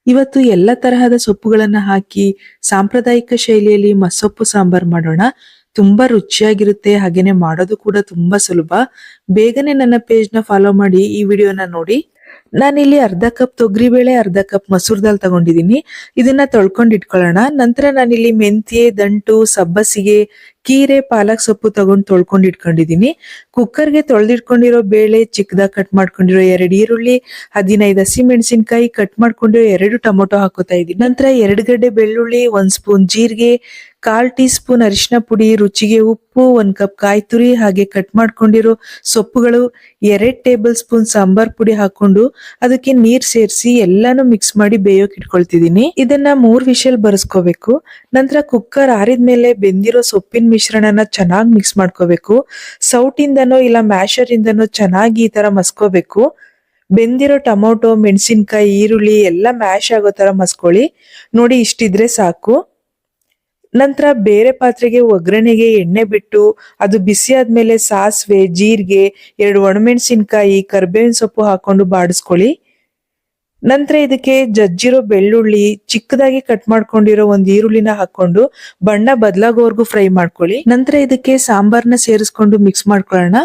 ಇವತ್ತು ಎಲ್ಲ ತರಹದ ಸೊಪ್ಪುಗಳನ್ನ ಹಾಕಿ ಸಾಂಪ್ರದಾಯಿಕ ಶೈಲಿಯಲ್ಲಿ ಮಸ್ಸೊಪ್ಪು ಸಾಂಬಾರ್ ಮಾಡೋಣ. ತುಂಬಾ ರುಚಿಯಾಗಿರುತ್ತೆ, ಹಾಗೇನೆ ಮಾಡೋದು ಕೂಡ ತುಂಬಾ ಸುಲಭ. ಬೇಗನೆ ನನ್ನ ಪೇಜ್ ನ ಫಾಲೋ ಮಾಡಿ ಈ ವಿಡಿಯೋನ ನೋಡಿ. ನಾನಿಲ್ಲಿ ಅರ್ಧ ಕಪ್ ತೊಗರಿಬೇಳೆ, ಅರ್ಧ ಕಪ್ ಮಸೂರ್ ದಾಲ್ ತಗೊಂಡಿದ್ದೀನಿ. ಇದನ್ನ ತೊಳ್ಕೊಂಡು ಇಟ್ಕೊಳ್ಳೋಣ. ನಂತರ ನಾನಿಲ್ಲಿ ಮೆಂತ್ಯೆ, ದಂಟು, ಸಬ್ಬಸಿಗೆ, ಕೀರೆ, ಪಾಲಕ್ ಸೊಪ್ಪು ತಗೊಂಡು ತೊಳ್ಕೊಂಡು ಇಟ್ಕೊಂಡಿದೀನಿ. ಕುಕ್ಕರ್ಗೆ ತೊಳೆದಿಟ್ಕೊಂಡಿರೋ ಬೇಳೆ, ಚಿಕ್ಕದಾಗಿ ಕಟ್ ಮಾಡ್ಕೊಂಡಿರೋ 2 ಈರುಳ್ಳಿ, 15 ಹಸಿಮೆಣಸಿನಕಾಯಿ, ಕಟ್ ಮಾಡ್ಕೊಂಡಿರೋ 2 ಟೊಮೊಟೊ ಹಾಕೋತಾ ಇದೀನಿ. ನಂತರ 2 ಗಡ್ಡೆ ಬೆಳ್ಳುಳ್ಳಿ, 1 ಸ್ಪೂನ್ ಜೀರಿಗೆ, 1/4 ಟೀ ಸ್ಪೂನ್ ಅರಿಶಿನ ಪುಡಿ, ರುಚಿಗೆ ಉಪ್ಪು, 1 ಕಪ್ ಕಾಯಿ ತುರಿ, ಹಾಗೆ ಕಟ್ ಮಾಡ್ಕೊಂಡಿರೋ ಸೊಪ್ಪುಗಳು, 2 ಟೇಬಲ್ ಸ್ಪೂನ್ ಸಾಂಬಾರ್ ಪುಡಿ ಹಾಕೊಂಡು ಅದಕ್ಕೆ ನೀರ್ ಸೇರಿಸಿ ಎಲ್ಲಾನು ಮಿಕ್ಸ್ ಮಾಡಿ ಬೇಯೋಕ್ ಇಟ್ಕೊಳ್ತಿದೀನಿ. ಇದನ್ನ 3 ವಿಷಲ್ ಬರ್ಸ್ಕೋಬೇಕು. ನಂತರ ಕುಕ್ಕರ್ ಆರಿದ್ಮೇಲೆ ಬೆಂದಿರೋ ಸೊಪ್ಪಿನ ಮಿಶ್ರಣನ ಚೆನ್ನಾಗಿ ಮಿಕ್ಸ್ ಮಾಡ್ಕೋಬೇಕು. ಸೌಟಿಂದನೋ ಇಲ್ಲ ಮ್ಯಾಶರ್ ಇಂದನೋ ಚೆನ್ನಾಗಿ ಈ ತರ ಮಸ್ಕೋಬೇಕು. ಬೆಂದಿರೋ ಟೊಮೊಟೊ, ಮೆಣಸಿನ್ಕಾಯಿ, ಈರುಳ್ಳಿ ಎಲ್ಲ ಮ್ಯಾಶ್ ಆಗೋ ತರ ಮಸ್ಕೊಳ್ಳಿ. ನೋಡಿ, ಇಷ್ಟಿದ್ರೆ ಸಾಕು. ನಂತರ ಬೇರೆ ಪಾತ್ರೆಗೆ ಒಗ್ಗರಣೆಗೆ ಎಣ್ಣೆ ಬಿಟ್ಟು ಅದು ಬಿಸಿ ಆದ್ಮೇಲೆ ಸಾಸಿವೆ, ಜೀರಿಗೆ, 2 ಒಣಮೆಣಸಿನ್ಕಾಯಿ, ಕರ್ಬೇವಿನ ಸೊಪ್ಪು ಹಾಕೊಂಡು ಬಾಡಿಸ್ಕೊಳ್ಳಿ. ನಂತರ ಇದಕ್ಕೆ ಜಜ್ಜಿರೋ ಬೆಳ್ಳುಳ್ಳಿ, ಚಿಕ್ಕದಾಗಿ ಕಟ್ ಮಾಡ್ಕೊಂಡಿರೋ 1 ಈರುಳ್ಳಿನ ಹಾಕೊಂಡು ಬಣ್ಣ ಬದಲಾಗೋವರೆಗೂ ಫ್ರೈ ಮಾಡ್ಕೊಳ್ಳಿ. ನಂತರ ಇದಕ್ಕೆ ಸಾಂಬಾರ್ನ ಸೇರಿಸ್ಕೊಂಡು ಮಿಕ್ಸ್ ಮಾಡ್ಕೊಳ್ಳೋಣ.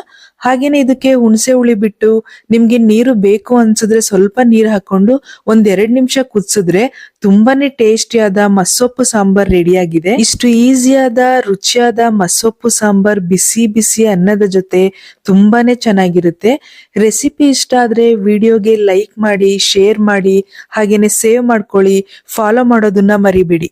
ಹಾಗೇನೆ ಇದಕ್ಕೆ ಹುಣಸೆ ಹುಳಿ ಬಿಟ್ಟು ನಿಮ್ಗೆ ನೀರು ಬೇಕು ಅನ್ಸಿದ್ರೆ ಸ್ವಲ್ಪ ನೀರ್ ಹಾಕೊಂಡು 1-2 ನಿಮಿಷ ಕುದಿಸಿದ್ರೆ ತುಂಬಾನೇ ಟೇಸ್ಟಿಯಾದ ಮಸ್ಸೊಪ್ಪು ಸಾಂಬಾರ್ ರೆಡಿ ಆಗಿದೆ. ಇಷ್ಟು ಈಸಿಯಾದ ರುಚಿಯಾದ ಮಸ್ಸೊಪ್ಪು ಸಾಂಬಾರ್ ಬಿಸಿ ಬಿಸಿ ಅನ್ನದ ಜೊತೆ ತುಂಬಾನೇ ಚೆನ್ನಾಗಿರುತ್ತೆ. ರೆಸಿಪಿ ಇಷ್ಟ ಆದ್ರೆ ವಿಡಿಯೋಗೆ ಲೈಕ್ ಮಾಡಿ, ಶೇರ್ ಮಾಡಿ, ಹಾಗೇನೆ ಸೇವ್ ಮಾಡ್ಕೊಳ್ಳಿ. ಫಾಲೋ ಮಾಡೋದನ್ನ ಮರಿಬೇಡಿ.